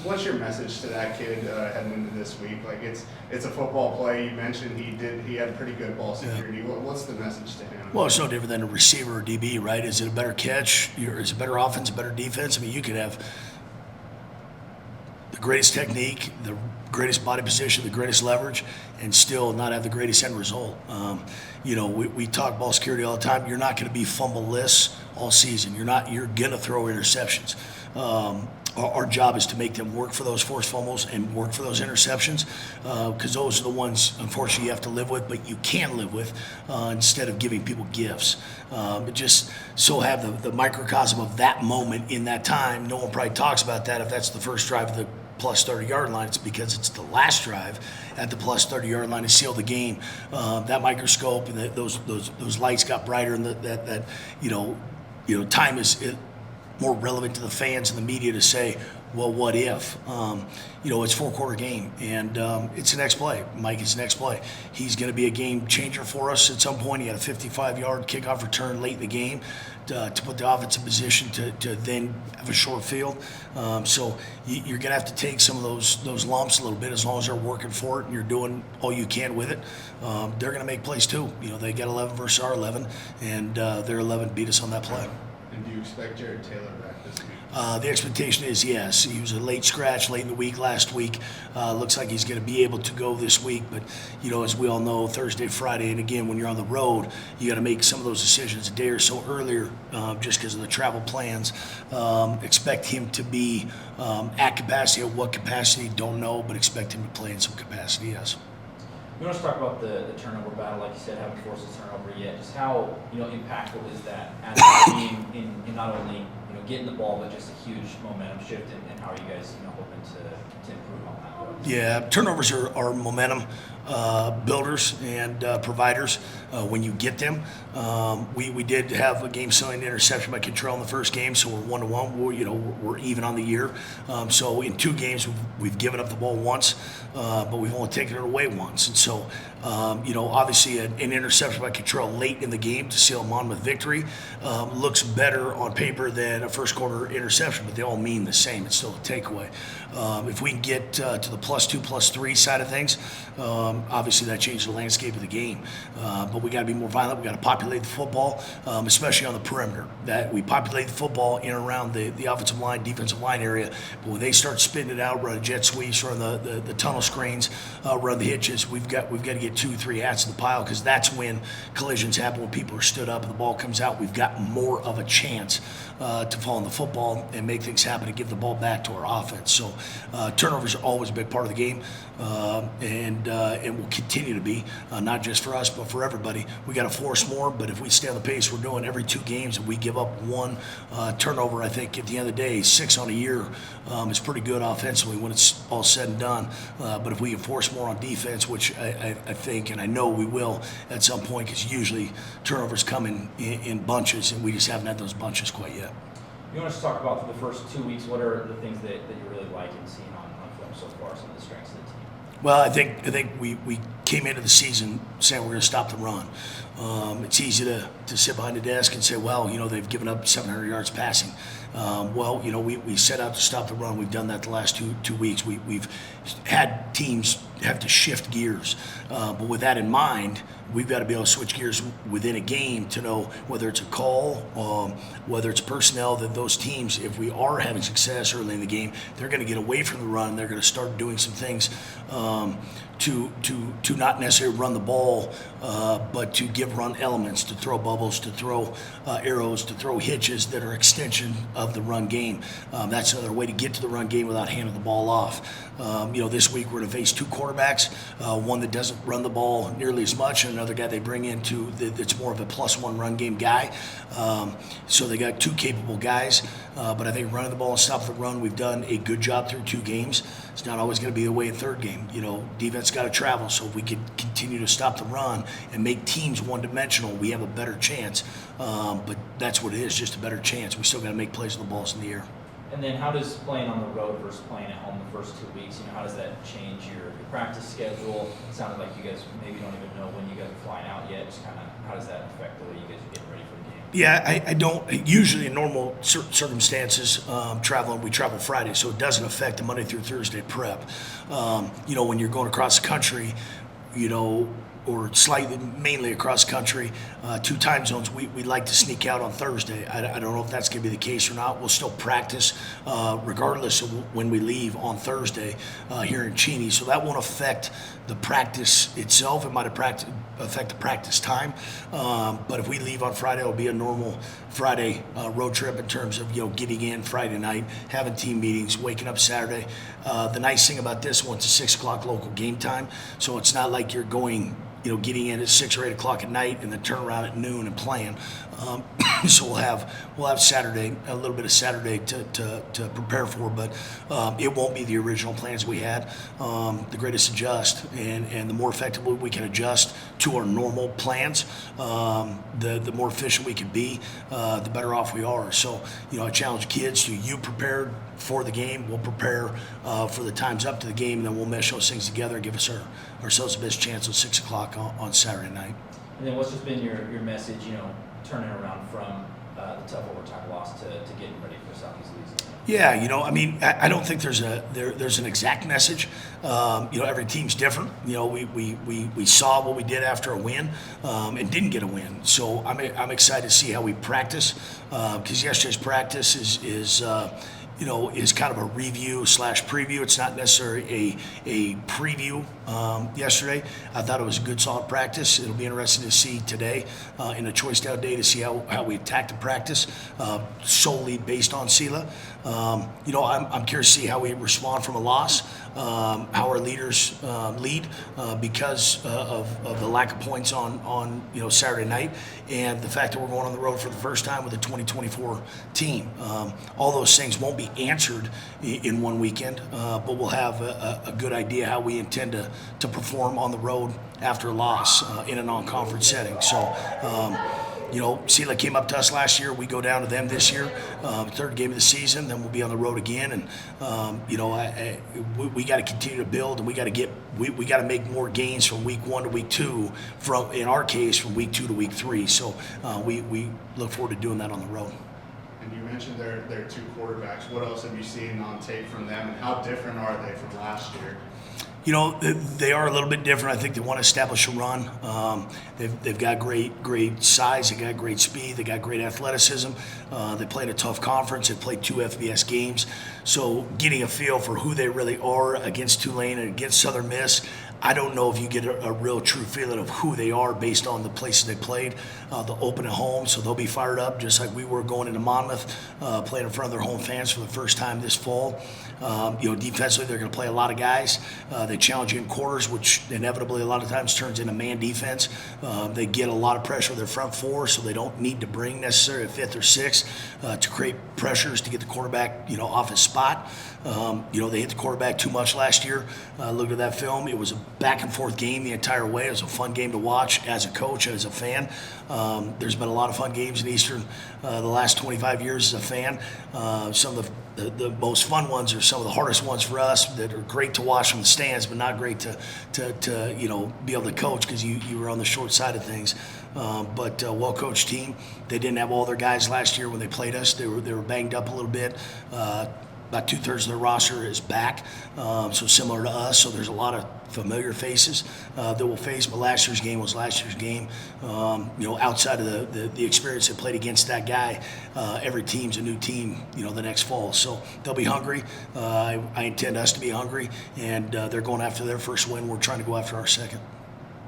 what's your message to that kid heading into this week? Like it's a football play. You mentioned he had pretty good ball security. Yeah. What's the message to him? Well, it's no different than a receiver or DB, right? Is it a better catch? Is it better offense, better defense? I mean, you could have the greatest technique, the greatest body position, the greatest leverage, and still not have the greatest end result. We talk ball security all the time. You're not going to be fumble-less all season. You're going to throw interceptions. Our job is to make them work for those forced fumbles and work for those interceptions, because those are the ones, unfortunately, you have to live with, but you can live with instead of giving people gifts. But just so have the microcosm of that moment in that time. No one probably talks about that if that's the first drive of the plus 30-yard line. It's because it's the last drive at the plus 30-yard line to seal the game. That microscope and those lights got brighter, and that time is more relevant to the fans and the media to say, well, what if? It's 4-quarter game, and it's the next play. Mike is the next play. He's going to be a game changer for us at some point. He had a 55-yard kickoff return late in the game to put the offense in position to then have a short field. So you're going to have to take some of those lumps a little bit, as long as they're working for it and you're doing all you can with it. They're going to make plays too. They got 11 versus our 11, and their 11 beat us on that play. And do you expect Jared Taylor back this week? The expectation is yes. He was a late scratch late in the week last week. Looks like he's going to be able to go this week. But, as we all know, Thursday, Friday, and again, when you're on the road, you got to make some of those decisions a day or so earlier just because of the travel plans. Expect him to be at capacity. At what capacity, don't know, but expect him to play in some capacity, yes. We want to talk about the turnover battle, like you said, haven't forced a turnover yet. Just how impactful is that as a team in not only getting the ball, but just a huge momentum shift, and how are you guys hoping to improve on that? Yeah, turnovers are momentum builders and providers when you get them. We did have a game-selling interception by Contrell in the first game, so we're 1-1. We're even on the year. So in 2 games, we've given up the ball once, but we've only taken it away once. And so, obviously an interception by Contrell late in the game to seal Monmouth victory looks better on paper than a first-quarter interception, but they all mean the same. It's still a takeaway. If we can get to the +2, +3 side of things, obviously that changes the landscape of the game. But we got to be more violent. We got to populate the football, especially on the perimeter. That we populate the football in and around the offensive line, defensive line area. But when they start spinning it out, run jet sweeps, run the tunnel screens, run the hitches, we've got to get 2-3 hats in the pile, because that's when collisions happen. When people are stood up and the ball comes out, we've got more of a chance to fall on the football and make things happen and give the ball back to our offense. So turnovers are always a big part of the game, and will continue to be, not just for us but for everybody. We got to force more, but if we stay on the pace we're doing every 2 games and we give up 1 turnover, I think at the end of the day 6 on a year is pretty good offensively when it's all said and done. But if we can force more on defense, which I think and I know we will at some point, because usually turnovers come in bunches, and we just haven't had those bunches quite yet. You want us to talk about for the first 2 weeks, what are the things that you really like and seeing on film so far, some of the strengths of the team? Well, I think we came into the season saying we're going to stop the run. It's easy to sit behind the desk and say, well, they've given up 700 yards passing. We set out to stop the run. We've done that the last two weeks. We've had teams have to shift gears. But with that in mind, we've got to be able to switch gears within a game to know whether it's a call, whether it's personnel, that those teams, if we are having success early in the game, they're going to get away from the run. They're going to start doing some things to not necessarily run the ball, but to give run elements, to throw bubbles, to throw arrows, to throw hitches that are extension of the run game. That's another way to get to the run game without handing the ball off. This week we're going to face 2 quarterbacks, one that doesn't run the ball nearly as much, and another guy they bring in that's more of a +1 run game guy. So they got 2 capable guys, but I think running the ball and stopping the run, we've done a good job through 2 games. It's not always going to be the way in 3rd game. Defense got to travel, so if we could continue to stop the run and make teams one-dimensional, we have a better chance. But that's what it is, just a better chance. We still got to make plays with the balls in the air. And then how does playing on the road versus playing at home the first 2 weeks, how does that change your practice schedule? It sounded like you guys maybe don't even know when you guys are flying out yet. Just kind of how does that affect the way you guys are getting ready for the game? Yeah, I don't, usually in normal circumstances, we travel Friday, so it doesn't affect the Monday through Thursday prep. When you're going across the country, or slightly, mainly across country, 2 time zones, we like to sneak out on Thursday. I don't know if that's going to be the case or not. We'll still practice regardless of when we leave on Thursday here in Cheney. So that won't affect the practice itself. It might affect the practice time. But if we leave on Friday, it'll be a normal Friday road trip in terms of getting in Friday night, having team meetings, waking up Saturday. The nice thing about this one's a 6 o'clock local game time, so it's not like you're going getting in at 6 or 8 o'clock at night and then turn around at noon and playing. So we'll have Saturday, a little bit of Saturday to prepare for, but it won't be the original plans we had. The greatest adjust, and the more effectively we can adjust to our normal plans, the more efficient we can be, the better off we are. So, I challenge kids to, you prepared for the game, we'll prepare for the times up to the game, and then we'll mesh those things together and give ourselves the best chance at 6 o'clock on Saturday night. And then what's just been your message, turning around from the tough overtime loss to getting ready for Southeast Louisiana? Yeah, I don't think there's an exact message. Every team's different. We saw what we did after a win and didn't get a win. So I'm excited to see how we practice, because yesterday's practice is kind of a review / preview. It's not necessarily a preview. Yesterday, I thought it was a good, solid practice. It'll be interesting to see today in a choice down day to see how we attack the practice solely based on SELA. I'm curious to see how we respond from a loss, how our leaders lead because of the lack of points on Saturday night, and the fact that we're going on the road for the first time with a 2024 team. All those things won't be answered in one weekend, but we'll have a good idea how we intend to perform on the road after a loss in a non-conference setting. So, SELA came up to us last year. We go down to them this year, third game of the season. Then we'll be on the road again, and we got to continue to build, and we got to make more gains from week 1 to week 2. In our case, from week 2 to week 3. So we look forward to doing that on the road. And you mentioned their 2 quarterbacks. What else have you seen on tape from them, and how different are they from last year? They are a little bit different. I think they want to establish a run. They've got great size. They got great speed. They got great athleticism. They played a tough conference. They played 2 FBS games. So getting a feel for who they really are against Tulane and against Southern Miss, I don't know if you get a real true feeling of who they are based on the places they played. They'll open at home, so they'll be fired up just like we were going into Monmouth, playing in front of their home fans for the first time this fall. Defensively, they're going to play a lot of guys. They challenge you in quarters, which inevitably a lot of times turns into man defense. They get a lot of pressure with their front 4, so they don't need to bring necessarily a 5th or 6th to create pressures to get the quarterback, off his spot. They hit the quarterback too much last year. Looked at that film. It was a back and forth game the entire way. It was a fun game to watch as a coach and as a fan. There's been a lot of fun games in Eastern the last 25 years as a fan. Some of the most fun ones are some of the hardest ones for us that are great to watch from the stands, but not great to be able to coach because you were on the short side of things. But well-coached team. They didn't have all their guys last year when they played us. They were banged up a little bit. About 2/3 of their roster is back, so similar to us. So there's a lot of familiar faces that we'll face. But last year's game was last year's game. Outside of the experience they played against that guy, every team's a new team. The next fall, so they'll be hungry. I intend us to be hungry, and they're going after their first win. We're trying to go after our second.